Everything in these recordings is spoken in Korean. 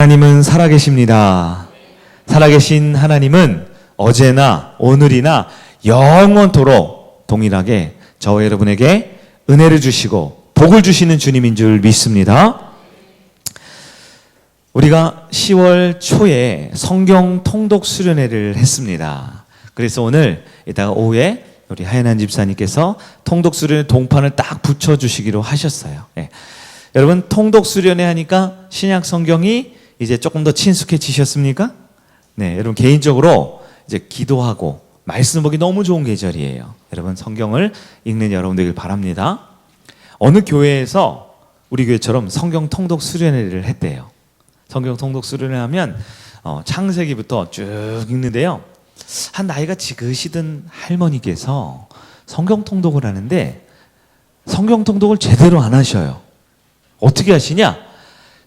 하나님은 살아계십니다. 살아계신 하나님은 어제나 오늘이나 영원토록 동일하게 저와 여러분에게 은혜를 주시고 복을 주시는 주님인 줄 믿습니다. 우리가 10월 초에 성경 통독 수련회를 했습니다. 그래서 오늘 이따가 오후에 우리 하연한 집사님께서 통독 수련회 동판을 딱 붙여주시기로 하셨어요. 네. 여러분 통독 수련회 하니까 신약 성경이 이제 조금 더 친숙해지셨습니까? 네, 여러분 개인적으로 이제 기도하고 말씀 보기 너무 좋은 계절이에요. 여러분 성경을 읽는 여러분 되길 바랍니다. 어느 교회에서 우리 교회처럼 성경 통독 수련회를 했대요. 성경 통독 수련회 하면 창세기부터 쭉 읽는데요. 한 나이가 지긋이든 할머니께서 성경 통독을 하는데 성경 통독을 제대로 안 하셔요. 어떻게 하시냐?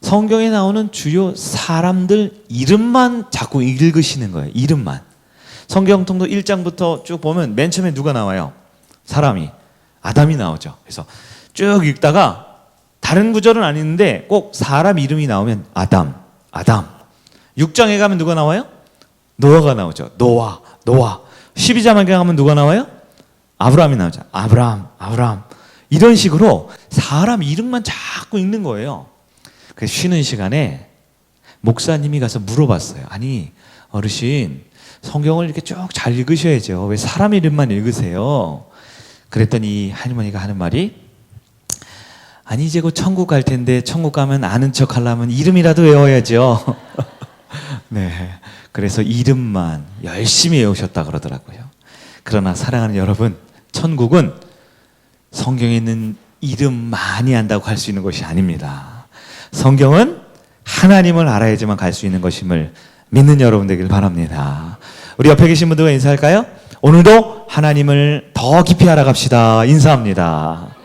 성경에 나오는 주요 사람들 이름만 자꾸 읽으시는 거예요. 이름만. 성경 통독 1장부터 쭉 보면 맨 처음에 누가 나와요? 사람이 아담이 나오죠. 그래서 쭉 읽다가 다른 구절은 아닌데 꼭 사람 이름이 나오면 아담. 6장에 가면 누가 나와요? 노아가 나오죠. 노아. 12장에 가면 누가 나와요? 아브라함이 나오죠. 아브라함. 이런 식으로 사람 이름만 자꾸 읽는 거예요. 그래서 쉬는 시간에 목사님이 가서 물어봤어요. 아니 어르신 성경을 이렇게 쭉 잘 읽으셔야죠. 왜 사람 이름만 읽으세요? 그랬더니 할머니가 하는 말이 아니 이제 곧 천국 갈 텐데 천국 가면 아는 척 하려면 이름이라도 외워야죠. 네, 그래서 이름만 열심히 외우셨다 그러더라고요. 그러나 사랑하는 여러분, 천국은 성경에 있는 이름 많이 안다고 갈 수 있는 것이 아닙니다. 성경은 하나님을 알아야지만 갈 수 있는 것임을 믿는 여러분 되길 바랍니다. 우리 옆에 계신 분들과 인사할까요? 오늘도 하나님을 더 깊이 알아갑시다. 인사합니다.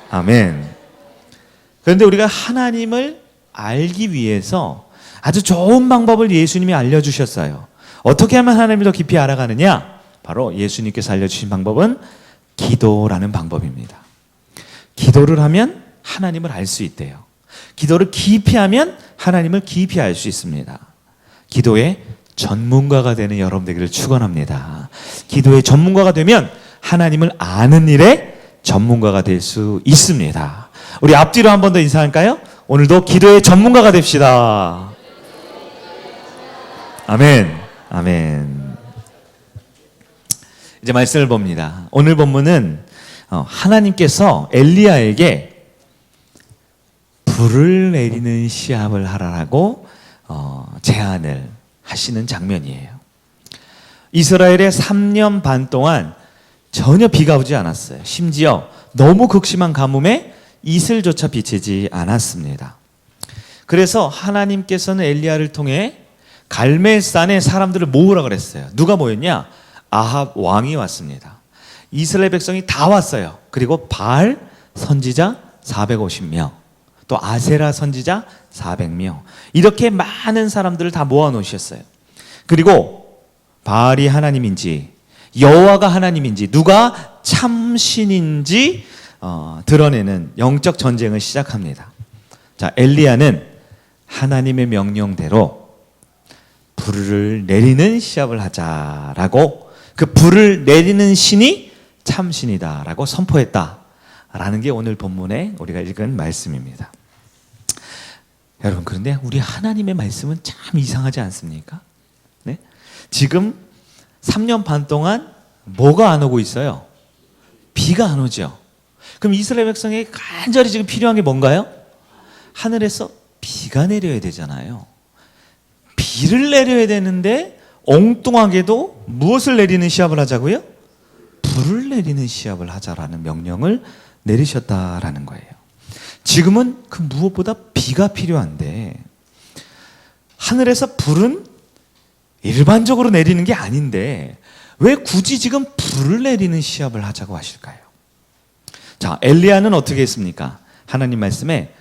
아멘. 그런데 우리가 하나님을 알기 위해서 아주 좋은 방법을 예수님이 알려주셨어요. 어떻게 하면 하나님을 더 깊이 알아가느냐? 바로 예수님께서 알려주신 방법은 기도라는 방법입니다. 기도를 하면 하나님을 알 수 있대요. 기도를 깊이 하면 하나님을 깊이 알 수 있습니다. 기도의 전문가가 되는 여러분 되기를 축원합니다. 기도의 전문가가 되면 하나님을 아는 일에 전문가가 될 수 있습니다. 우리 앞뒤로 한 번 더 인사할까요? 오늘도 기도의 전문가가 됩시다. 아멘. 이제 말씀을 봅니다. 오늘 본문은 하나님께서 엘리야에게 불을 내리는 시합을 하라고 제안을 하시는 장면이에요. 이스라엘의 3년 반 동안 전혀 비가 오지 않았어요. 심지어 너무 극심한 가뭄에 이슬조차 비치지 않았습니다. 그래서 하나님께서는 엘리야를 통해 갈멜산에 사람들을 모으라 그랬어요. 누가 모였냐? 아합 왕이 왔습니다. 이스라엘 백성이 다 왔어요. 그리고 바알 선지자 450명, 또 아세라 선지자 400명, 이렇게 많은 사람들을 다 모아놓으셨어요. 그리고 바알이 하나님인지 여호와가 하나님인지 누가 참신인지 드러내는 영적 전쟁을 시작합니다. 자, 엘리야는 하나님의 명령대로 불을 내리는 시합을 하자라고, 그 불을 내리는 신이 참신이다라고 선포했다라는 게 오늘 본문에 우리가 읽은 말씀입니다. 여러분, 그런데 우리 하나님의 말씀은 참 이상하지 않습니까? 네? 지금 3년 반 동안 뭐가 안 오고 있어요? 비가 안 오죠. 그럼 이스라엘 백성에게 간절히 지금 필요한 게 뭔가요? 하늘에서 비가 내려야 되잖아요. 비를 내려야 되는데 엉뚱하게도 무엇을 내리는 시합을 하자고요? 불을 내리는 시합을 하자라는 명령을 내리셨다라는 거예요. 지금은 그 무엇보다 비가 필요한데 하늘에서 불은 일반적으로 내리는 게 아닌데 왜 굳이 지금 불을 내리는 시합을 하자고 하실까요? 자, 엘리야는 어떻게 했습니까? 하나님 말씀에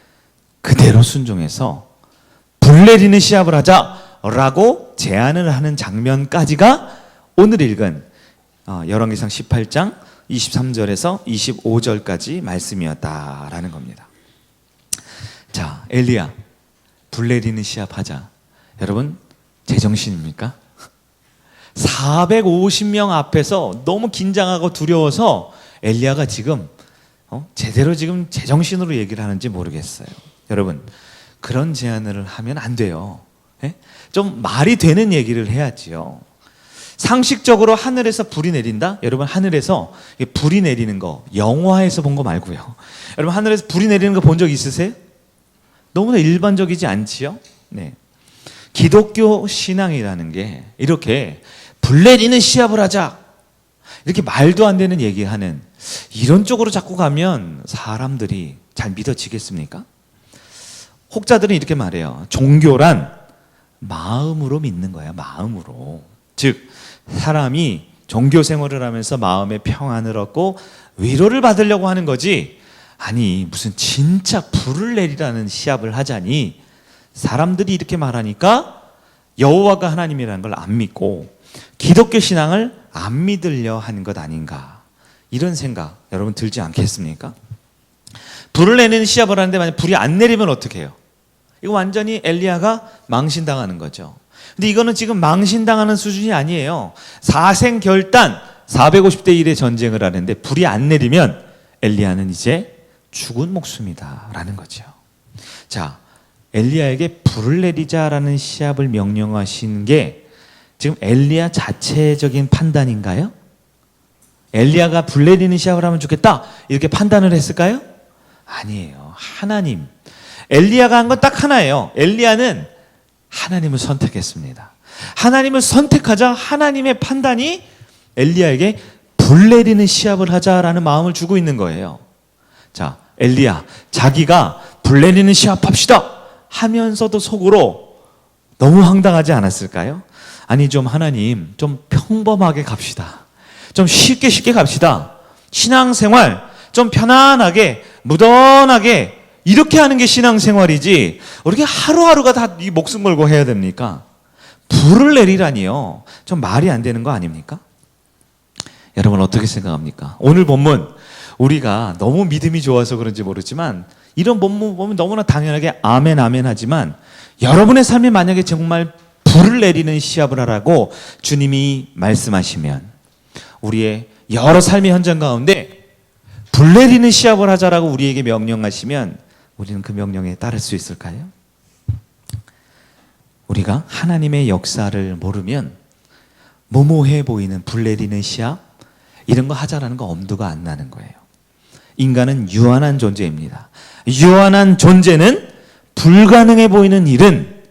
그대로 순종해서 불 내리는 시합을 하자라고 제안을 하는 장면까지가 오늘 읽은 열왕기상 18장 23절에서 25절까지 말씀이었다라는 겁니다. 자, 엘리야, 불 내리는 시합하자. 여러분, 제정신입니까? 450명 앞에서 너무 긴장하고 두려워서 엘리야가 지금 제대로 지금 제정신으로 얘기를 하는지 모르겠어요. 여러분, 그런 제안을 하면 안 돼요. 예? 좀 말이 되는 얘기를 해야지요. 상식적으로 하늘에서 불이 내린다? 여러분, 하늘에서 불이 내리는 거 영화에서 본 거 말고요. 여러분, 하늘에서 불이 내리는 거 본 적 있으세요? 너무나 일반적이지 않지요? 네. 기독교 신앙이라는 게 이렇게 불 내리는 시합을 하자, 이렇게 말도 안 되는 얘기하는 이런 쪽으로 자꾸 가면 사람들이 잘 믿어지겠습니까? 혹자들은 이렇게 말해요. 종교란 마음으로 믿는 거야. 마음으로. 즉 사람이 종교 생활을 하면서 마음의 평안을 얻고 위로를 받으려고 하는 거지, 아니 무슨 진짜 불을 내리라는 시합을 하자니 사람들이 이렇게 말하니까 여호와가 하나님이라는 걸 안 믿고 기독교 신앙을 안 믿으려 하는 것 아닌가, 이런 생각 여러분 들지 않겠습니까? 불을 내리는 시합을 하는데 만약 불이 안 내리면 어떻게 해요? 이거 완전히 엘리야가 망신당하는 거죠. 근데 이거는 지금 망신당하는 수준이 아니에요. 사생결단 450대 1의 전쟁을 하는데 불이 안 내리면 엘리야는 이제 죽은 목숨이다 라는 거죠. 자, 엘리야에게 불을 내리자라는 시합을 명령하신 게 지금 엘리야 자체적인 판단인가요? 엘리야가 불 내리는 시합을 하면 좋겠다 이렇게 판단을 했을까요? 아니에요. 하나님, 엘리야가 한 건 딱 하나예요. 엘리야는 하나님을 선택했습니다. 하나님을 선택하자 하나님의 판단이 엘리야에게 불 내리는 시합을 하자라는 마음을 주고 있는 거예요. 자, 엘리야, 자기가 불 내리는 시합합시다 하면서도 속으로 너무 황당하지 않았을까요? 아니 좀 하나님, 좀 평범하게 갑시다. 좀 쉽게 갑시다. 신앙생활 좀 편안하게 무던하게 이렇게 하는 게 신앙생활이지 어떻게 하루하루가 다 이 목숨 걸고 해야 됩니까? 불을 내리라니요. 좀 말이 안 되는 거 아닙니까? 여러분 어떻게 생각합니까? 오늘 본문 우리가 너무 믿음이 좋아서 그런지 모르지만 이런 본문 보면 너무나 당연하게 아멘 아멘 하지만 여러분의 삶에 만약에 정말 불을 내리는 시합을 하라고 주님이 말씀하시면 우리의 여러 삶의 현장 가운데 불 내리는 시합을 하자라고 우리에게 명령하시면 우리는 그 명령에 따를 수 있을까요? 우리가 하나님의 역사를 모르면 모모해 보이는 불 내리는 시합 이런 거 하자라는 거 엄두가 안 나는 거예요. 인간은 유한한 존재입니다. 유한한 존재는 불가능해 보이는 일은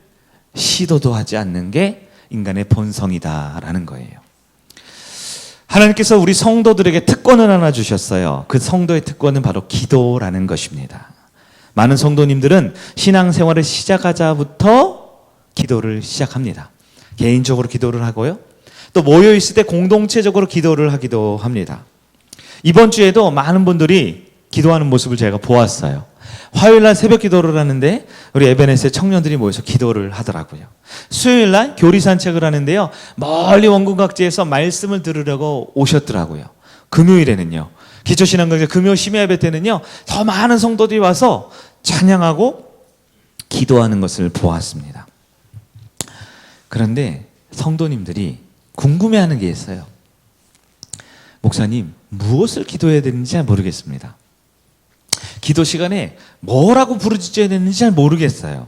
시도도 하지 않는 게 인간의 본성이다라는 거예요. 하나님께서 우리 성도들에게 특권을 하나 주셨어요. 그 성도의 특권은 바로 기도라는 것입니다. 많은 성도님들은 신앙생활을 시작하자부터 기도를 시작합니다. 개인적으로 기도를 하고요. 또 모여있을 때 공동체적으로 기도를 하기도 합니다. 이번 주에도 많은 분들이 기도하는 모습을 제가 보았어요. 화요일날 새벽 기도를 하는데 우리 에베네스의 청년들이 모여서 기도를 하더라고요. 수요일날 교리 산책을 하는데요. 멀리 원군각지에서 말씀을 들으려고 오셨더라고요. 금요일에는요. 기초신앙강좌 금요 심야 예배 때는요. 더 많은 성도들이 와서 찬양하고 기도하는 것을 보았습니다. 그런데 성도님들이 궁금해하는 게 있어요. 목사님, 무엇을 기도해야 되는지 잘 모르겠습니다. 기도 시간에 뭐라고 부르짖어야 되는지 잘 모르겠어요.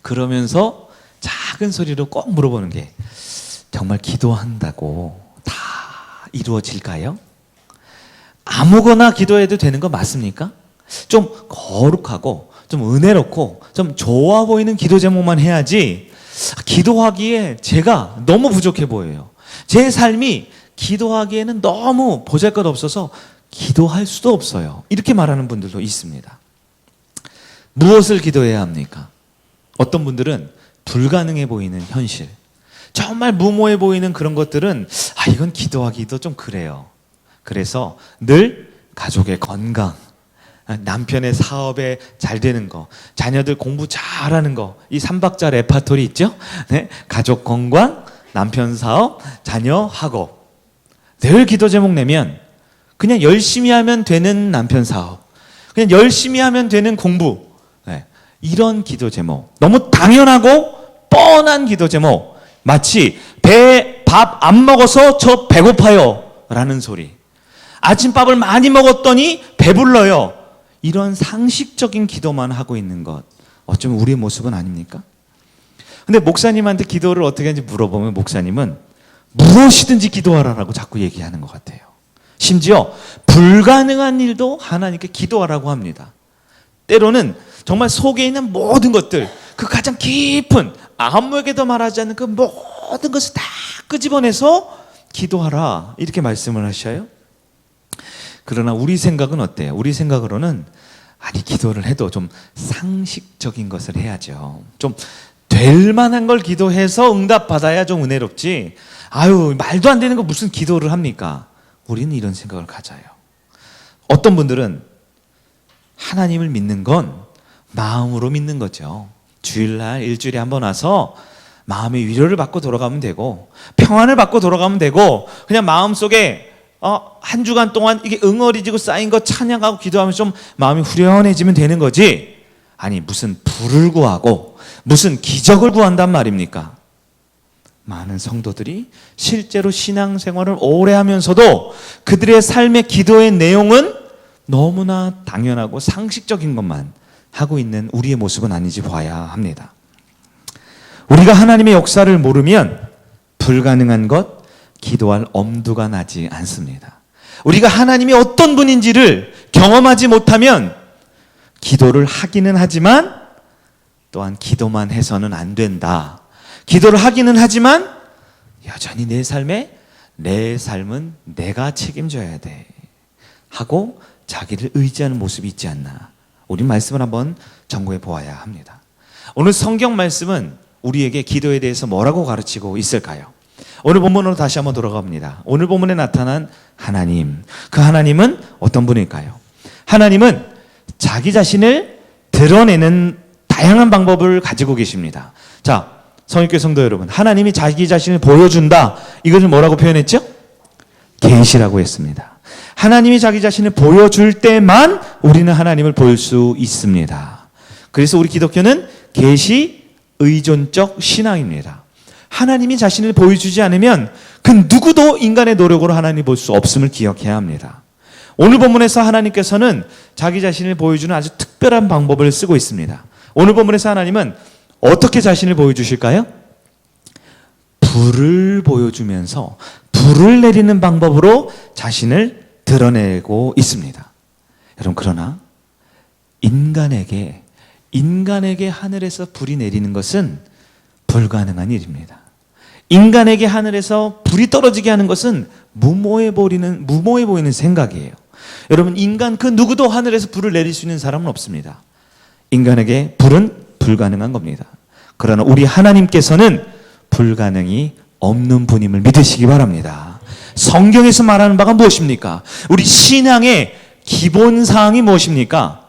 그러면서 작은 소리로 꼭 물어보는 게 정말 기도한다고 다 이루어질까요? 아무거나 기도해도 되는 거 맞습니까? 좀 거룩하고 좀 은혜롭고 좀 좋아 보이는 기도 제목만 해야지 기도하기에 제가 너무 부족해 보여요. 제 삶이 기도하기에는 너무 보잘것없어서 기도할 수도 없어요. 이렇게 말하는 분들도 있습니다. 무엇을 기도해야 합니까? 어떤 분들은 불가능해 보이는 현실, 정말 무모해 보이는 그런 것들은 이건 기도하기도 좀 그래요. 그래서 늘 가족의 건강, 남편의 사업에 잘 되는 거, 자녀들 공부 잘하는 거, 이 3박자 레파토리 있죠? 네, 가족 건강, 남편 사업, 자녀 학업. 늘 기도 제목 내면 그냥 열심히 하면 되는 남편 사업, 그냥 열심히 하면 되는 공부, 네, 이런 기도 제목, 너무 당연하고 뻔한 기도 제목, 마치 밥 안 먹어서 저 배고파요 라는 소리, 아침밥을 많이 먹었더니 배불러요, 이런 상식적인 기도만 하고 있는 것, 어쩌면 우리의 모습은 아닙니까? 근데 목사님한테 기도를 어떻게 하는지 물어보면 목사님은 무엇이든지 기도하라고 자꾸 얘기하는 것 같아요. 심지어 불가능한 일도 하나님께 기도하라고 합니다. 때로는 정말 속에 있는 모든 것들, 그 가장 깊은 아무에게도 말하지 않는 그 모든 것을 다 끄집어내서 기도하라, 이렇게 말씀을 하셔요. 그러나 우리 생각은 어때요? 우리 생각으로는 아니, 기도를 해도 좀 상식적인 것을 해야죠. 좀 될 만한 걸 기도해서 응답받아야 좀 은혜롭지, 아유, 말도 안 되는 거 무슨 기도를 합니까? 우리는 이런 생각을 가져요. 어떤 분들은 하나님을 믿는 건 마음으로 믿는 거죠. 주일날 일주일에 한 번 와서 마음의 위로를 받고 돌아가면 되고, 평안을 받고 돌아가면 되고, 그냥 마음속에 한 주간 동안 이게 응어리지고 쌓인 거 찬양하고 기도하면서 좀 마음이 후련해지면 되는 거지, 아니 무슨 불을 구하고 무슨 기적을 구한단 말입니까? 많은 성도들이 실제로 신앙생활을 오래 하면서도 그들의 삶의 기도의 내용은 너무나 당연하고 상식적인 것만 하고 있는 우리의 모습은 아닌지 봐야 합니다. 우리가 하나님의 역사를 모르면 불가능한 것, 기도할 엄두가 나지 않습니다. 우리가 하나님이 어떤 분인지를 경험하지 못하면 기도를 하기는 하지만 또한 기도만 해서는 안 된다. 기도를 하기는 하지만 여전히 내 삶은 내가 책임져야 돼 하고 자기를 의지하는 모습이 있지 않나, 우리 말씀을 한번 점검해 보아야 합니다. 오늘 성경 말씀은 우리에게 기도에 대해서 뭐라고 가르치고 있을까요? 오늘 본문으로 다시 한번 돌아갑니다. 오늘 본문에 나타난 하나님, 그 하나님은 어떤 분일까요? 하나님은 자기 자신을 드러내는 다양한 방법을 가지고 계십니다. 자, 성육교 성도 여러분, 하나님이 자기 자신을 보여준다, 이것을 뭐라고 표현했죠? 계시라고 했습니다. 하나님이 자기 자신을 보여줄 때만 우리는 하나님을 볼 수 있습니다. 그래서 우리 기독교는 계시 의존적 신앙입니다. 하나님이 자신을 보여주지 않으면 그 누구도 인간의 노력으로 하나님을 볼 수 없음을 기억해야 합니다. 오늘 본문에서 하나님께서는 자기 자신을 보여주는 아주 특별한 방법을 쓰고 있습니다. 오늘 본문에서 하나님은 어떻게 자신을 보여주실까요? 불을 보여주면서 불을 내리는 방법으로 자신을 드러내고 있습니다. 여러분, 그러나 인간에게 하늘에서 불이 내리는 것은 불가능한 일입니다. 인간에게 하늘에서 불이 떨어지게 하는 것은 무모해 보이는 생각이에요. 여러분, 인간 그 누구도 하늘에서 불을 내릴 수 있는 사람은 없습니다. 인간에게 불은 불가능한 겁니다. 그러나 우리 하나님께서는 불가능이 없는 분임을 믿으시기 바랍니다. 성경에서 말하는 바가 무엇입니까? 우리 신앙의 기본사항이 무엇입니까?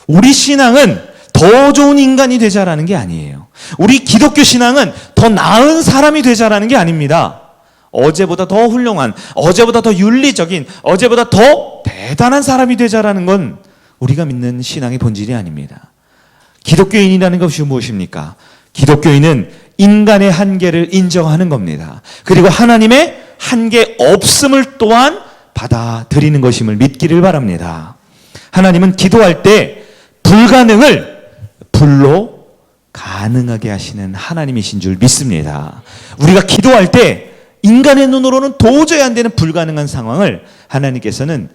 우리 신앙은 더 좋은 인간이 되자라는 게 아니에요. 우리 기독교 신앙은 더 나은 사람이 되자라는 게 아닙니다. 어제보다 더 훌륭한, 어제보다 더 윤리적인, 어제보다 더 대단한 사람이 되자라는 건 우리가 믿는 신앙의 본질이 아닙니다. 기독교인이라는 것이 무엇입니까? 기독교인은 인간의 한계를 인정하는 겁니다. 그리고 하나님의 한계 없음을 또한 받아들이는 것임을 믿기를 바랍니다. 하나님은 기도할 때 불가능을 불로 가능하게 하시는 하나님이신 줄 믿습니다. 우리가 기도할 때 인간의 눈으로는 도저히 안 되는 불가능한 상황을 하나님께서는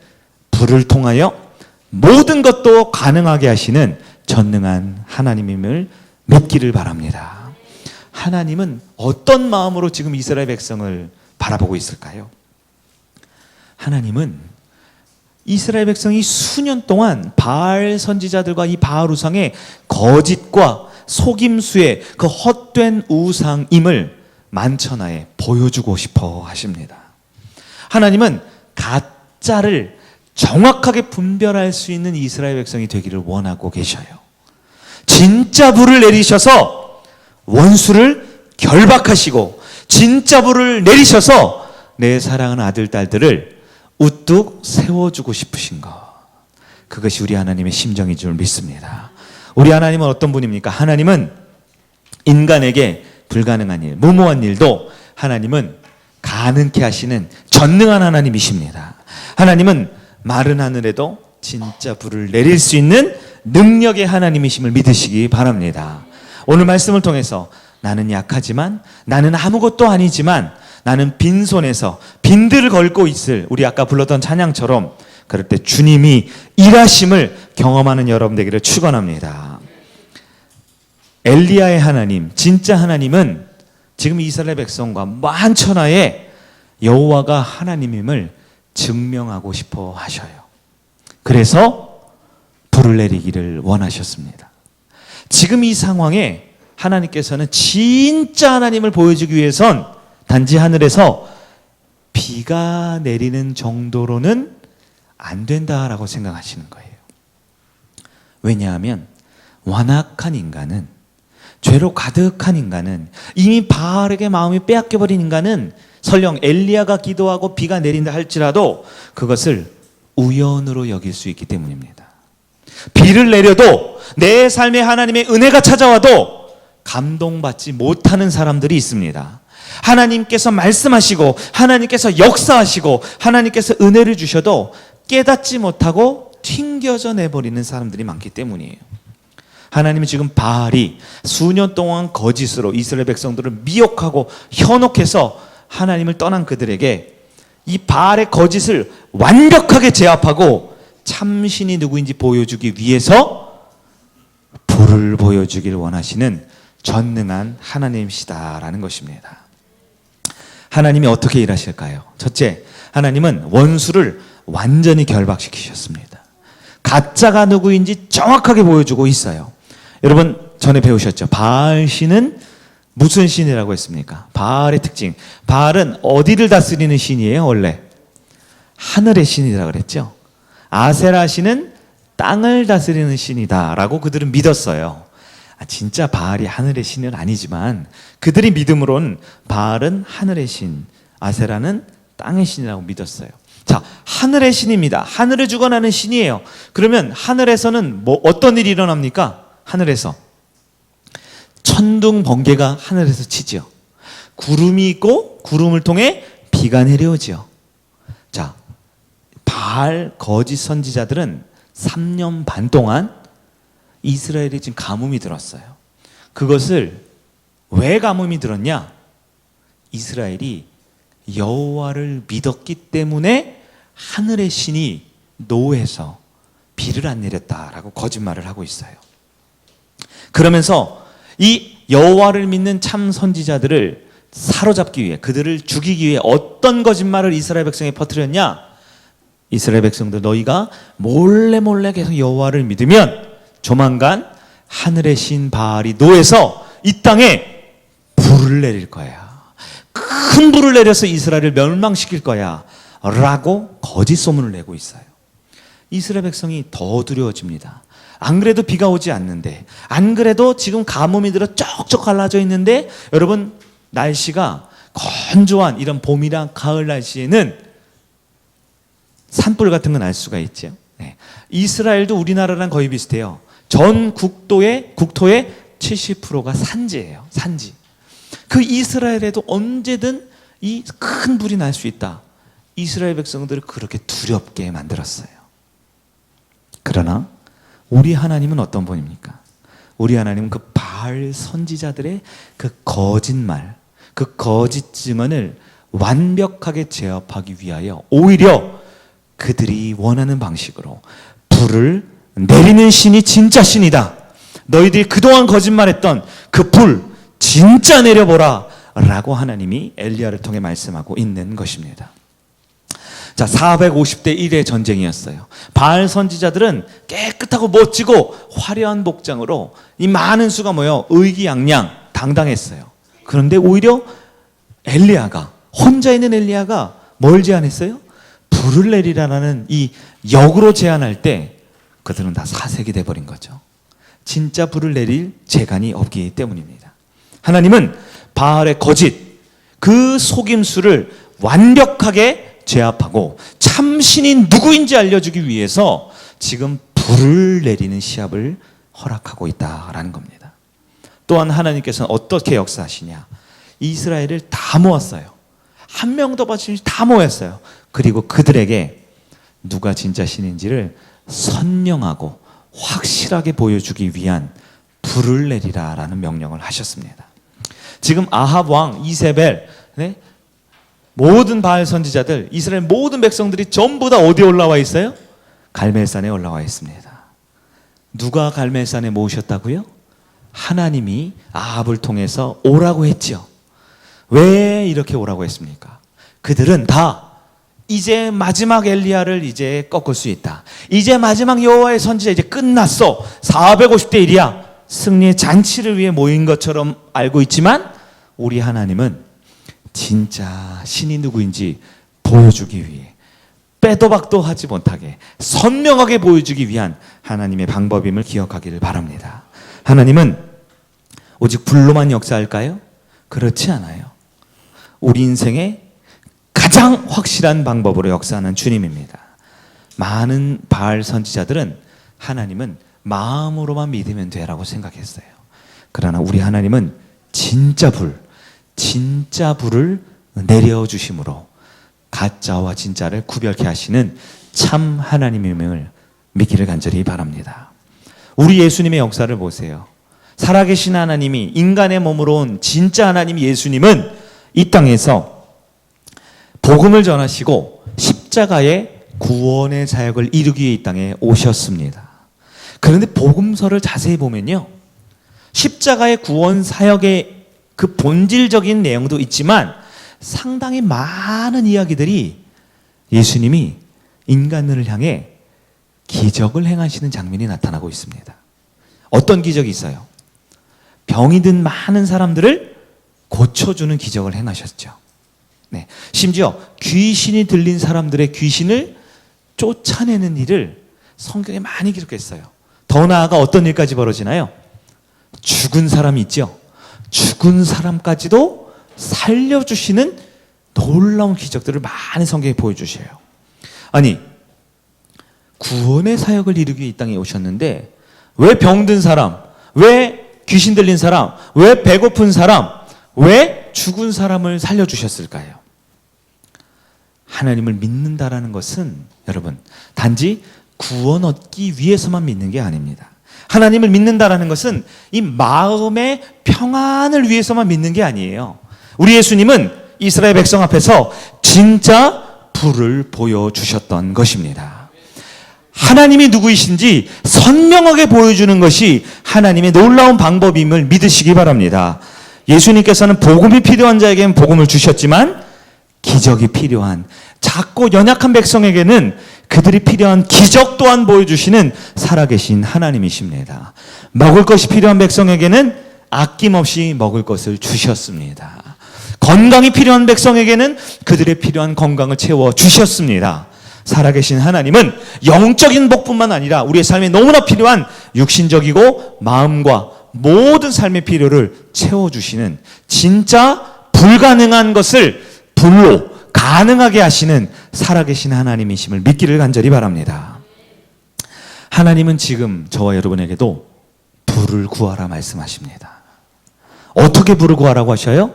불을 통하여 모든 것도 가능하게 하시는 전능한 하나님임을 믿기를 바랍니다. 하나님은 어떤 마음으로 지금 이스라엘 백성을 바라보고 있을까요? 하나님은 이스라엘 백성이 수년 동안 바알 선지자들과 이 바알 우상의 거짓과 속임수의 그 헛된 우상임을 만천하에 보여주고 싶어 하십니다. 하나님은 가짜를 정확하게 분별할 수 있는 이스라엘 백성이 되기를 원하고 계셔요. 진짜 불을 내리셔서 원수를 결박하시고 진짜 불을 내리셔서 내 사랑하는 아들, 딸들을 우뚝 세워주고 싶으신 것, 그것이 우리 하나님의 심정인 줄 믿습니다. 우리 하나님은 어떤 분입니까? 하나님은 인간에게 불가능한 일, 무모한 일도 하나님은 가능케 하시는 전능한 하나님이십니다. 하나님은 마른 하늘에도 진짜 불을 내릴 수 있는 능력의 하나님이심을 믿으시기 바랍니다. 오늘 말씀을 통해서 나는 약하지만, 나는 아무것도 아니지만, 나는 빈손에서 빈들을 걸고 있을, 우리 아까 불렀던 찬양처럼 그럴 때 주님이 일하심을 경험하는 여러분 되기를 축원합니다. 엘리야의 하나님, 진짜 하나님은 지금 이스라엘 백성과 만천하에 여호와가 하나님임을 증명하고 싶어 하셔요. 그래서 불을 내리기를 원하셨습니다. 지금 이 상황에 하나님께서는 진짜 하나님을 보여주기 위해선 단지 하늘에서 비가 내리는 정도로는 안 된다라고 생각하시는 거예요. 왜냐하면 완악한 인간은, 죄로 가득한 인간은, 이미 바알에게 마음이 빼앗겨버린 인간은 설령 엘리야가 기도하고 비가 내린다 할지라도 그것을 우연으로 여길 수 있기 때문입니다. 비를 내려도 내 삶에 하나님의 은혜가 찾아와도 감동받지 못하는 사람들이 있습니다. 하나님께서 말씀하시고 하나님께서 역사하시고 하나님께서 은혜를 주셔도 깨닫지 못하고 튕겨져 내버리는 사람들이 많기 때문이에요. 하나님은 지금 바알이 수년 동안 거짓으로 이스라엘 백성들을 미혹하고 현혹해서 하나님을 떠난 그들에게 이 바알의 거짓을 완벽하게 제압하고 참신이 누구인지 보여주기 위해서 불을 보여주기를 원하시는 전능한 하나님이시다라는 것입니다. 하나님이 어떻게 일하실까요? 첫째, 하나님은 원수를 완전히 결박시키셨습니다. 가짜가 누구인지 정확하게 보여주고 있어요. 여러분 전에 배우셨죠? 바알 신은 무슨 신이라고 했습니까? 바알의 특징. 바알은 어디를 다스리는 신이에요? 원래 하늘의 신이라고 그랬죠. 아세라 신은 땅을 다스리는 신이다라고 그들은 믿었어요. 진짜 바알이 하늘의 신은 아니지만 그들이 믿음으로는 바알은 하늘의 신, 아세라는 땅의 신이라고 믿었어요. 자, 하늘의 신입니다. 하늘을 주관하는 신이에요. 그러면 하늘에서는 어떤 일이 일어납니까? 하늘에서 천둥 번개가 하늘에서 치죠. 구름이 있고 구름을 통해 비가 내려오죠. 자, 바알 거짓 선지자들은 3년 반 동안 이스라엘에 지금 가뭄이 들었어요. 그것을 왜 가뭄이 들었냐? 이스라엘이 여호와를 믿었기 때문에 하늘의 신이 노해서 비를 안 내렸다라고 거짓말을 하고 있어요. 그러면서 이 여호와를 믿는 참 선지자들을 사로잡기 위해, 그들을 죽이기 위해 어떤 거짓말을 이스라엘 백성에 퍼뜨렸냐? 이스라엘 백성들, 너희가 몰래 계속 여호와를 믿으면 조만간 하늘의 신 바알이 노해서 이 땅에 불을 내릴 거야. 큰 불을 내려서 이스라엘을 멸망시킬 거야 라고 거짓 소문을 내고 있어요. 이스라엘 백성이 더 두려워집니다. 안 그래도 비가 오지 않는데, 안 그래도 지금 가뭄이 들어 쩍쩍 갈라져 있는데, 여러분 날씨가 건조한 이런 봄이랑 가을 날씨에는 산불 같은 건 알 수가 있죠. 네. 이스라엘도 우리나라랑 거의 비슷해요. 전 국토의 70%가 산지예요. 산지. 그 이스라엘에도 언제든 이 큰 불이 날 수 있다. 이스라엘 백성들을 그렇게 두렵게 만들었어요. 그러나 우리 하나님은 어떤 분입니까? 우리 하나님은 그 바알 선지자들의 그 거짓말, 그 거짓 증언을 완벽하게 제압하기 위하여 오히려 그들이 원하는 방식으로 불을 내리는 신이 진짜 신이다. 너희들이 그동안 거짓말했던 그 불 진짜 내려보라 라고 하나님이 엘리야를 통해 말씀하고 있는 것입니다. 자, 450대 1의 전쟁이었어요. 바알 선지자들은 깨끗하고 멋지고 화려한 복장으로 이 많은 수가 모여 의기양양 당당했어요. 그런데 오히려 엘리야가, 혼자 있는 엘리야가 뭘 제안했어요? 불을 내리라는 이 역으로 제안할 때 그들은 다 사색이 돼버린 거죠. 진짜 불을 내릴 재간이 없기 때문입니다. 하나님은 바알의 거짓, 그 속임수를 완벽하게 제압하고 참신이 누구인지 알려주기 위해서 지금 불을 내리는 시합을 허락하고 있다라는 겁니다. 또한 하나님께서는 어떻게 역사하시냐? 이스라엘을 다 모았어요. 한 명도 빠짐없이 다 모였어요. 그리고 그들에게 누가 진짜 신인지를 선명하고 확실하게 보여주기 위한 불을 내리라라는 명령을 하셨습니다. 지금 아합 왕 이세벨, 모든 바알 선지자들, 이스라엘 모든 백성들이 전부 다 어디에 올라와 있어요? 갈멜산에 올라와 있습니다. 누가 갈멜산에 모으셨다고요? 하나님이 아합을 통해서 오라고 했죠. 왜 이렇게 오라고 했습니까? 그들은 다 이제 마지막 엘리야를 이제 꺾을 수 있다. 이제 마지막 여호와의 선지자 이제 끝났어. 450대 1이야. 승리의 잔치를 위해 모인 것처럼 알고 있지만 우리 하나님은 진짜 신이 누구인지 보여주기 위해 빼도 박도 하지 못하게 선명하게 보여주기 위한 하나님의 방법임을 기억하기를 바랍니다. 하나님은 오직 불로만 역사할까요? 그렇지 않아요. 우리 인생의 가장 확실한 방법으로 역사하는 주님입니다. 많은 바알 선지자들은 하나님은 마음으로만 믿으면 되라고 생각했어요. 그러나 우리 하나님은 진짜 불을 내려주심으로 가짜와 진짜를 구별케 하시는 참 하나님임을 믿기를 간절히 바랍니다. 우리 예수님의 역사를 보세요. 살아계신 하나님이 인간의 몸으로 온 진짜 하나님 예수님은 이 땅에서 복음을 전하시고 십자가의 구원의 사역을 이루기 위해 이 땅에 오셨습니다. 그런데 복음서를 자세히 보면요, 십자가의 구원 사역의 그 본질적인 내용도 있지만 상당히 많은 이야기들이 예수님이 인간을 향해 기적을 행하시는 장면이 나타나고 있습니다. 어떤 기적이 있어요? 병이 든 많은 사람들을 고쳐주는 기적을 행하셨죠. 심지어 귀신이 들린 사람들의 귀신을 쫓아내는 일을 성경에 많이 기록했어요. 더 나아가 어떤 일까지 벌어지나요? 죽은 사람이 있죠. 죽은 사람까지도 살려주시는 놀라운 기적들을 많이 성경에 보여주셔요. 아니, 구원의 사역을 이루기 위해 이 땅에 오셨는데 왜 병든 사람, 왜 귀신 들린 사람, 왜 배고픈 사람, 왜 죽은 사람을 살려주셨을까요? 하나님을 믿는다라는 것은 여러분 단지 구원 얻기 위해서만 믿는 게 아닙니다. 하나님을 믿는다라는 것은 이 마음의 평안을 위해서만 믿는 게 아니에요. 우리 예수님은 이스라엘 백성 앞에서 진짜 불을 보여주셨던 것입니다. 하나님이 누구이신지 선명하게 보여주는 것이 하나님의 놀라운 방법임을 믿으시기 바랍니다. 예수님께서는 복음이 필요한 자에게는 복음을 주셨지만 기적이 필요한 작고 연약한 백성에게는 그들이 필요한 기적 또한 보여주시는 살아계신 하나님이십니다. 먹을 것이 필요한 백성에게는 아낌없이 먹을 것을 주셨습니다. 건강이 필요한 백성에게는 그들의 필요한 건강을 채워 주셨습니다. 살아계신 하나님은 영적인 복뿐만 아니라 우리의 삶에 너무나 필요한 육신적이고 마음과 모든 삶의 필요를 채워주시는 진짜 불가능한 것을 불로 가능하게 하시는 살아계신 하나님이심을 믿기를 간절히 바랍니다. 하나님은 지금 저와 여러분에게도 불을 구하라 말씀하십니다. 어떻게 불을 구하라고 하셔요?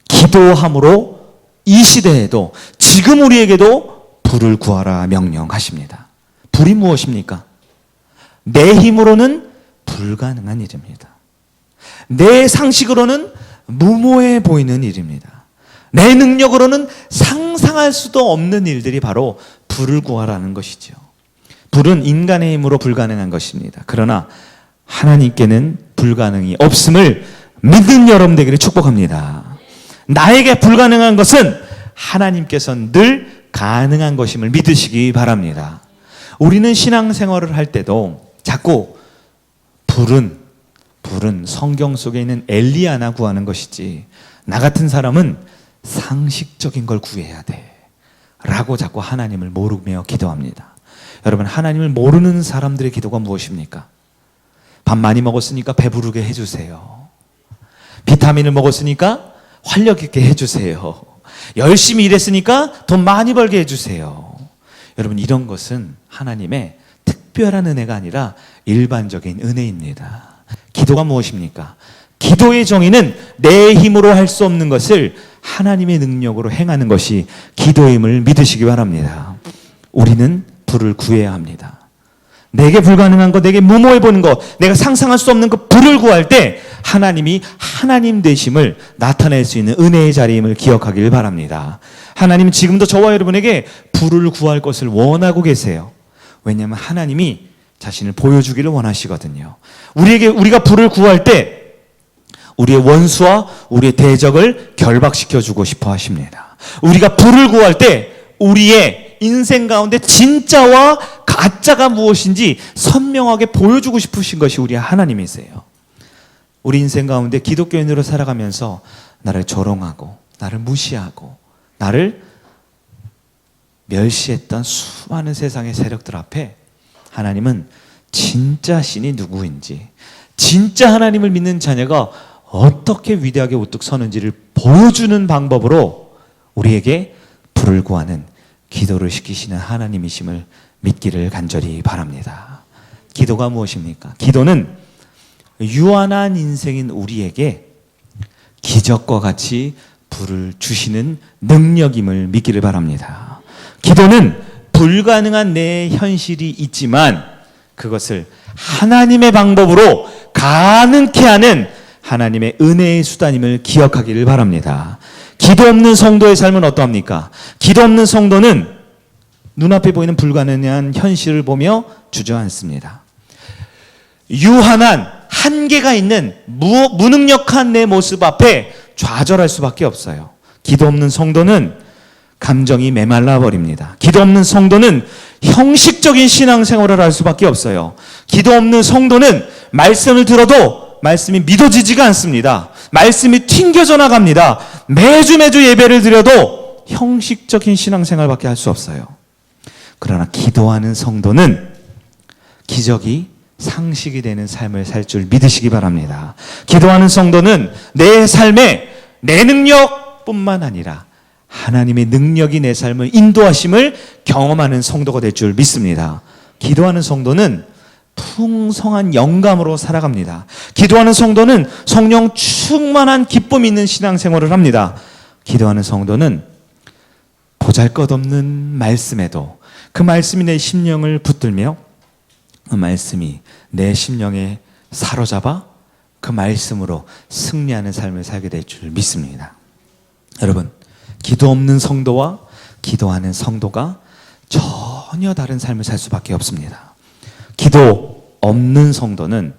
기도함으로 이 시대에도 지금 우리에게도 불을 구하라 명령하십니다. 불이 무엇입니까? 내 힘으로는 불가능한 일입니다. 내 상식으로는 무모해 보이는 일입니다. 내 능력으로는 상상할 수도 없는 일들이 바로 불을 구하라는 것이죠. 불은 인간의 힘으로 불가능한 것입니다. 그러나 하나님께는 불가능이 없음을 믿는 여러분 되기를 축복합니다. 나에게 불가능한 것은 하나님께서는 늘 가능한 것임을 믿으시기 바랍니다. 우리는 신앙생활을 할 때도 자꾸 불은 성경 속에 있는 엘리야나 구하는 것이지 나 같은 사람은 상식적인 걸 구해야 돼 라고 자꾸 하나님을 모르며 기도합니다. 여러분, 하나님을 모르는 사람들의 기도가 무엇입니까? 밥 많이 먹었으니까 배부르게 해주세요. 비타민을 먹었으니까 활력 있게 해주세요. 열심히 일했으니까 돈 많이 벌게 해주세요. 여러분, 이런 것은 하나님의 특별한 은혜가 아니라 일반적인 은혜입니다. 기도가 무엇입니까? 기도의 정의는 내 힘으로 할 수 없는 것을 하나님의 능력으로 행하는 것이 기도임을 믿으시기 바랍니다. 우리는 불을 구해야 합니다. 내게 불가능한 것, 내게 무모해 보는 것, 내가 상상할 수 없는 그 불을 구할 때 하나님이 하나님 되심을 나타낼 수 있는 은혜의 자리임을 기억하길 바랍니다. 하나님은 지금도 저와 여러분에게 불을 구할 것을 원하고 계세요. 왜냐하면 하나님이 자신을 보여주기를 원하시거든요. 우리가 불을 구할 때 우리의 원수와 우리의 대적을 결박시켜주고 싶어 하십니다. 우리가 불을 구할 때 우리의 인생 가운데 진짜와 가짜가 무엇인지 선명하게 보여주고 싶으신 것이 우리 하나님이세요. 우리 인생 가운데 기독교인으로 살아가면서 나를 조롱하고 나를 무시하고 나를 멸시했던 수많은 세상의 세력들 앞에 하나님은 진짜 신이 누구인지, 진짜 하나님을 믿는 자녀가 어떻게 위대하게 우뚝 서는지를 보여주는 방법으로 우리에게 불을 구하는 기도를 시키시는 하나님이심을 믿기를 간절히 바랍니다. 기도가 무엇입니까? 기도는 유한한 인생인 우리에게 기적과 같이 불을 주시는 능력임을 믿기를 바랍니다. 기도는 불가능한 내 현실이 있지만 그것을 하나님의 방법으로 가능케 하는 하나님의 은혜의 수단임을 기억하기를 바랍니다. 기도 없는 성도의 삶은 어떠합니까? 기도 없는 성도는 눈앞에 보이는 불가능한 현실을 보며 주저앉습니다. 유한한 한계가 있는 무능력한 내 모습 앞에 좌절할 수밖에 없어요. 기도 없는 성도는 감정이 메말라 버립니다. 기도 없는 성도는 형식적인 신앙생활을 할 수밖에 없어요. 기도 없는 성도는 말씀을 들어도 말씀이 믿어지지가 않습니다. 말씀이 튕겨져 나갑니다. 매주 예배를 드려도 형식적인 신앙생활밖에 할 수 없어요. 그러나 기도하는 성도는 기적이 상식이 되는 삶을 살 줄 믿으시기 바랍니다. 기도하는 성도는 내 삶에 내 능력뿐만 아니라 하나님의 능력이 내 삶을 인도하심을 경험하는 성도가 될 줄 믿습니다. 기도하는 성도는 풍성한 영감으로 살아갑니다. 기도하는 성도는 성령 충만한 기쁨 있는 신앙생활을 합니다. 기도하는 성도는 보잘것없는 말씀에도 그 말씀이 내 심령을 붙들며 그 말씀이 내 심령에 사로잡아 그 말씀으로 승리하는 삶을 살게 될 줄 믿습니다. 여러분, 기도 없는 성도와 기도하는 성도가 전혀 다른 삶을 살 수밖에 없습니다. 기도 없는 성도는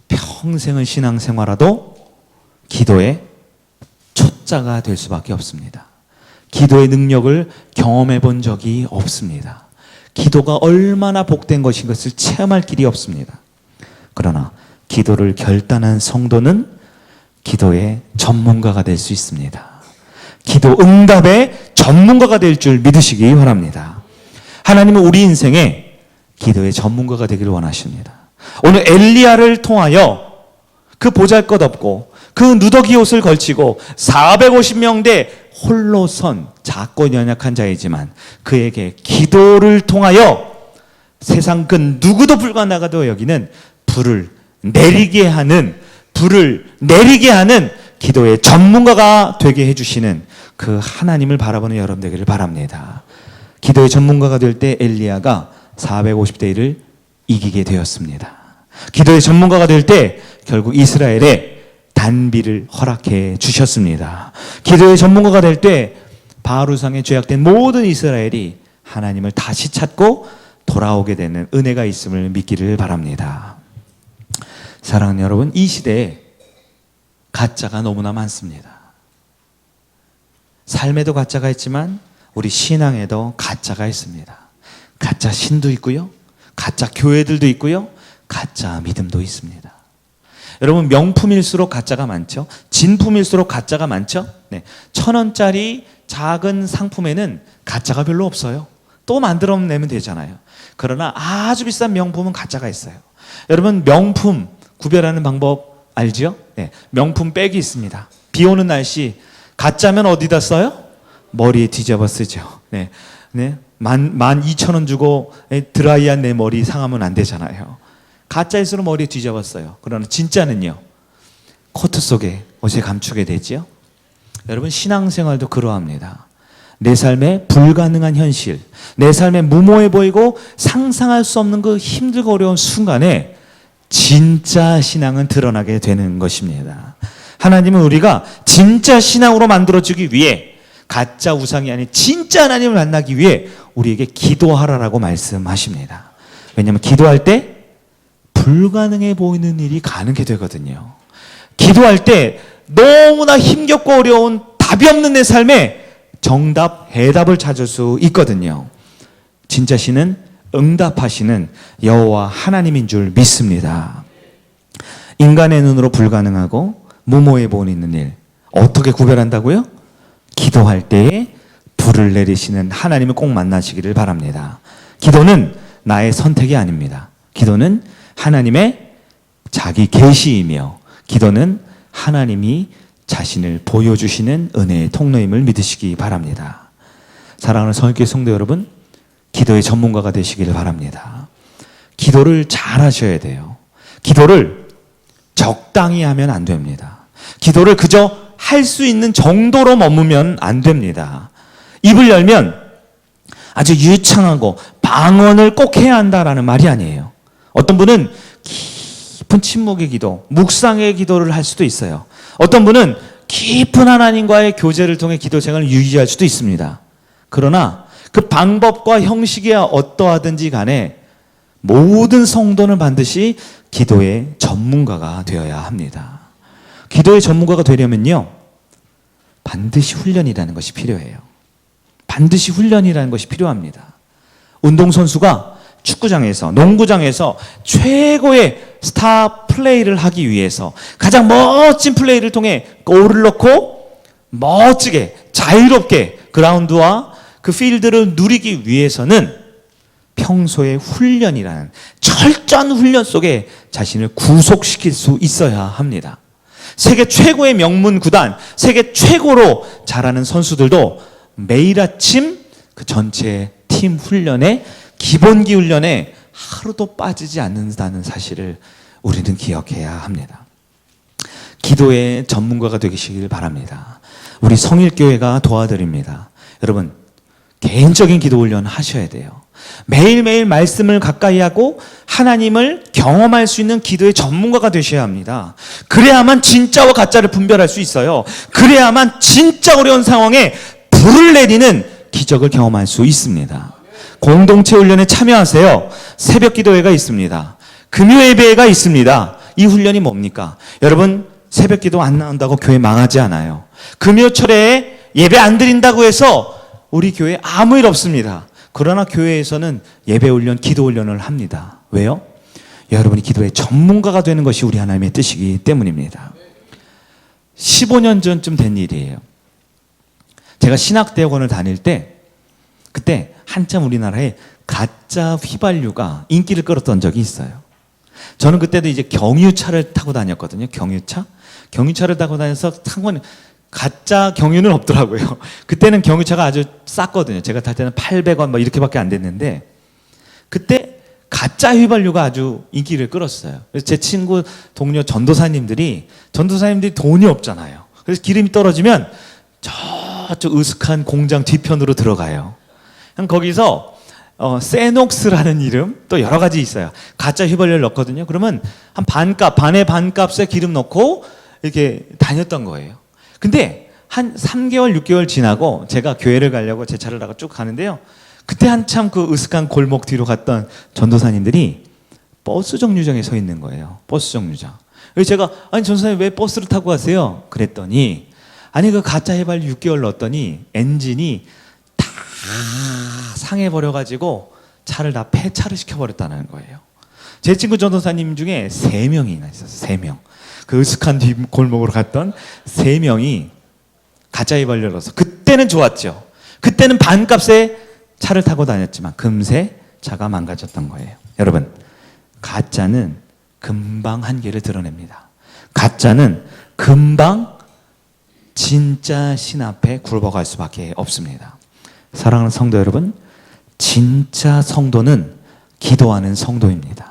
평생을 신앙생활하도 기도의 초짜가 될 수밖에 없습니다. 기도의 능력을 경험해 본 적이 없습니다. 기도가 얼마나 복된 것인 것을 체험할 길이 없습니다. 그러나 기도를 결단한 성도는 기도의 전문가가 될 수 있습니다. 기도 응답의 전문가가 될 줄 믿으시기 바랍니다. 하나님은 우리 인생에 기도의 전문가가 되기를 원하십니다. 오늘 엘리야를 통하여 그 보잘것없고 그 누더기 옷을 걸치고 450명대 홀로 선 작고 연약한 자이지만 그에게 기도를 통하여 세상 그 누구도 불가능하다고 여기는 불을 내리게 하는 기도의 전문가가 되게 해주시는 그 하나님을 바라보는 여러분 되기를 바랍니다. 기도의 전문가가 될 때 엘리야가 450대 1을 이기게 되었습니다. 기도의 전문가가 될 때 결국 이스라엘에 단비를 허락해 주셨습니다. 기도의 전문가가 될 때 바알우상에 죄악된 모든 이스라엘이 하나님을 다시 찾고 돌아오게 되는 은혜가 있음을 믿기를 바랍니다. 사랑하는 여러분, 이 시대에 가짜가 너무나 많습니다. 삶에도 가짜가 있지만 우리 신앙에도 가짜가 있습니다. 가짜 신도 있고요, 가짜 교회들도 있고요, 가짜 믿음도 있습니다. 여러분, 명품일수록 가짜가 많죠? 진품일수록 가짜가 많죠? 네. 1,000원짜리 작은 상품에는 가짜가 별로 없어요. 또 만들어내면 되잖아요. 그러나 아주 비싼 명품은 가짜가 있어요. 여러분, 명품 구별하는 방법 알죠? 네. 명품 백이 있습니다. 비 오는 날씨 가짜면 어디다 써요? 머리에 뒤집어 쓰죠. 네. 12,000원 주고 드라이한 내 머리 상하면 안 되잖아요. 가짜일수록 머리에 뒤집었어요. 그러나 진짜는요, 코트 속에 옷에 감추게 되죠. 여러분, 신앙생활도 그러합니다. 내 삶의 불가능한 현실, 내 삶의 무모해 보이고 상상할 수 없는 그 힘들고 어려운 순간에 진짜 신앙은 드러나게 되는 것입니다. 하나님은 우리가 진짜 신앙으로 만들어주기 위해 가짜 우상이 아닌 진짜 하나님을 만나기 위해 우리에게 기도하라라고 말씀하십니다. 왜냐하면 기도할 때 불가능해 보이는 일이 가능하게 되거든요. 기도할 때 너무나 힘겹고 어려운 답이 없는 내 삶에 정답, 해답을 찾을 수 있거든요. 진짜 신은 응답하시는 여호와 하나님인 줄 믿습니다. 인간의 눈으로 불가능하고 무모해 보이는 일, 어떻게 구별한다고요? 기도할 때에 불을 내리시는 하나님을 꼭 만나시기를 바랍니다. 기도는 나의 선택이 아닙니다. 기도는 하나님의 자기 계시이며, 기도는 하나님이 자신을 보여주시는 은혜의 통로임을 믿으시기 바랍니다. 사랑하는 성육교회 성도 여러분, 기도의 전문가가 되시기를 바랍니다. 기도를 잘 하셔야 돼요. 기도를 적당히 하면 안 됩니다. 기도를 그저 할 수 있는 정도로 머무면 안 됩니다. 입을 열면 아주 유창하고 방언을 꼭 해야 한다라는 말이 아니에요. 어떤 분은 깊은 침묵의 기도, 묵상의 기도를 할 수도 있어요. 어떤 분은 깊은 하나님과의 교제를 통해 기도 생활을 유지할 수도 있습니다. 그러나 그 방법과 형식이 어떠하든지 간에 모든 성도는 반드시 기도의 전문가가 되어야 합니다. 기도의 전문가가 되려면요, 반드시 훈련이라는 것이 필요해요. 반드시 훈련이라는 것이 필요합니다. 운동선수가 축구장에서, 농구장에서 최고의 스타 플레이를 하기 위해서 가장 멋진 플레이를 통해 골을 넣고 멋지게 자유롭게 그라운드와 그 필드를 누리기 위해서는 평소의 훈련이라는 철저한 훈련 속에 자신을 구속시킬 수 있어야 합니다. 세계 최고의 명문 구단, 세계 최고로 잘하는 선수들도 매일 아침 그 전체 팀 훈련에, 기본기 훈련에 하루도 빠지지 않는다는 사실을 우리는 기억해야 합니다. 기도의 전문가가 되시길 바랍니다. 우리 성일교회가 도와드립니다. 여러분, 개인적인 기도 훈련 하셔야 돼요. 매일매일 말씀을 가까이 하고 하나님을 경험할 수 있는 기도의 전문가가 되셔야 합니다. 그래야만 진짜와 가짜를 분별할 수 있어요. 그래야만 진짜 어려운 상황에 불을 내리는 기적을 경험할 수 있습니다. 공동체 훈련에 참여하세요. 새벽 기도회가 있습니다. 금요 예배가 있습니다. 이 훈련이 뭡니까? 여러분, 새벽 기도 안 나온다고 교회 망하지 않아요. 금요철에 예배 안 드린다고 해서 우리 교회에 아무 일 없습니다. 그러나 교회에서는 예배 훈련, 기도 훈련을 합니다. 왜요? 여러분이 기도의 전문가가 되는 것이 우리 하나님의 뜻이기 때문입니다. 15년 전쯤 된 일이에요. 제가 신학대학원을 다닐 때, 그때 한참 우리나라에 가짜 휘발유가 인기를 끌었던 적이 있어요. 저는 그때도 이제 경유차를 타고 다녔거든요. 경유차를 타고 다녀서 상관 가짜 경유는 없더라고요. 그때는 경유차가 아주 쌌거든요. 제가 탈 때는 800원 뭐 이렇게밖에 안 됐는데, 그때 가짜 휘발유가 아주 인기를 끌었어요. 그래서 제 친구 동료 전도사님들이 돈이 없잖아요. 그래서 기름이 떨어지면 저쪽 으슥한 공장 뒤편으로 들어가요. 거기서 세녹스라는 이름, 또 여러 가지 있어요. 가짜 휘발유를 넣거든요. 그러면 한 반의 반값에 기름 넣고 이렇게 다녔던 거예요. 근데 한 3개월, 6개월 지나고 제가 교회를 가려고 제 차를 타고 쭉 가는데요. 그때 한참 그 으슥한 골목 뒤로 갔던 전도사님들이 버스 정류장에 서 있는 거예요. 버스 정류장. 그래서 제가, 아니 전도사님 왜 버스를 타고 가세요? 그랬더니, 아니 그 가짜 휘발유 6개월 넣었더니 엔진이 다 상해버려가지고 차를 다 폐차를 시켜버렸다는 거예요. 제 친구 전도사님 중에 3명이나 있었어요. 3명. 그 으슥한 뒷골목으로 갔던 3명이 가짜 휘발유를 넣어서, 그때는 좋았죠. 그때는 반값에 차를 타고 다녔지만 금세 차가 망가졌던 거예요. 여러분, 가짜는 금방 한계를 드러냅니다. 가짜는 금방 진짜 신 앞에 굴복할 수밖에 없습니다. 사랑하는 성도 여러분, 진짜 성도는 기도하는 성도입니다.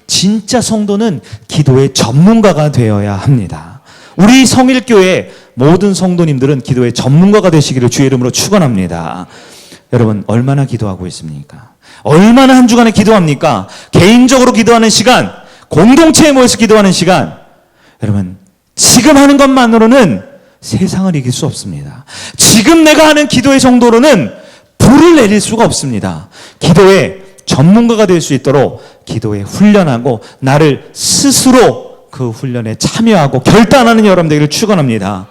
진짜 성도는 기도의 전문가가 되어야 합니다. 우리 성일교회 모든 성도님들은 기도의 전문가가 되시기를 주의 이름으로 축원합니다. 여러분, 얼마나 기도하고 있습니까? 얼마나 한 주간에 기도합니까? 개인적으로 기도하는 시간, 공동체에 모여서 기도하는 시간, 여러분, 지금 하는 것만으로는 세상을 이길 수 없습니다. 지금 내가 하는 기도의 정도로는 불을 내릴 수가 없습니다. 기도의 전문가가 될 수 있도록 기도에 훈련하고 나를 스스로 그 훈련에 참여하고 결단하는 여러분 되기를 축원합니다.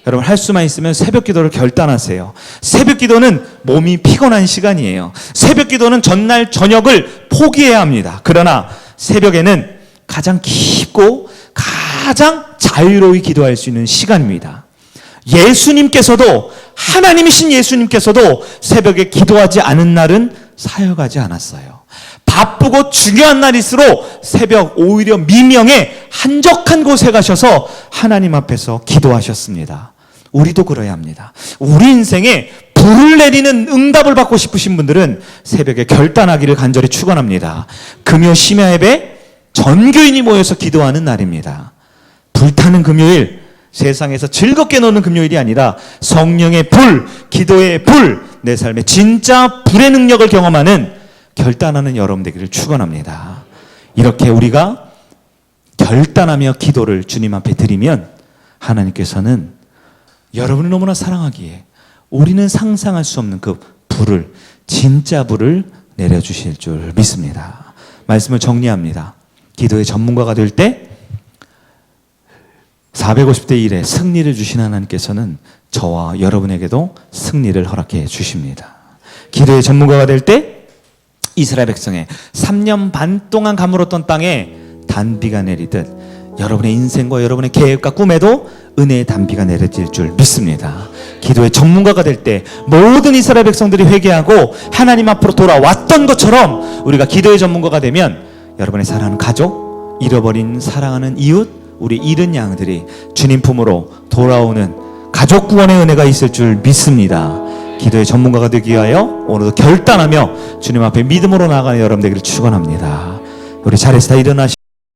여러분, 할 수만 있으면 새벽 기도를 결단하세요. 새벽 기도는 몸이 피곤한 시간이에요. 새벽 기도는 전날 저녁을 포기해야 합니다. 그러나 새벽에는 가장 깊고 가장 자유로이 기도할 수 있는 시간입니다. 예수님께서도, 하나님이신 예수님께서도 새벽에 기도하지 않은 날은 사역하지 않았어요. 바쁘고 중요한 날일수록 새벽, 오히려 미명에 한적한 곳에 가셔서 하나님 앞에서 기도하셨습니다. 우리도 그래야 합니다. 우리 인생에 불을 내리는 응답을 받고 싶으신 분들은 새벽에 결단하기를 간절히 축원합니다. 금요 심야 예배 전교인이 모여서 기도하는 날입니다. 불타는 금요일, 세상에서 즐겁게 노는 금요일이 아니라 성령의 불, 기도의 불, 내 삶에 진짜 불의 능력을 경험하는 결단하는 여러분 되기를 축원합니다. 이렇게 우리가 결단하며 기도를 주님 앞에 드리면 하나님께서는 여러분을 너무나 사랑하기에 우리는 상상할 수 없는 그 불을, 진짜 불을 내려주실 줄 믿습니다. 말씀을 정리합니다. 기도의 전문가가 될 때 450대 1의 승리를 주신 하나님께서는 저와 여러분에게도 승리를 허락해 주십니다. 기도의 전문가가 될 때 이스라엘 백성의 3년 반 동안 가물었던 땅에 단비가 내리듯 여러분의 인생과 여러분의 계획과 꿈에도 은혜의 단비가 내려질 줄 믿습니다. 기도의 전문가가 될 때 모든 이스라엘 백성들이 회개하고 하나님 앞으로 돌아왔던 것처럼 우리가 기도의 전문가가 되면 여러분의 사랑하는 가족, 잃어버린 사랑하는 이웃, 우리 잃은 양들이 주님 품으로 돌아오는 가족 구원의 은혜가 있을 줄 믿습니다. 기도의 전문가가 되기 위하여 오늘도 결단하며 주님 앞에 믿음으로 나아가는 여러분 되기를 축원합니다. 우리 자리에서 다 일어나시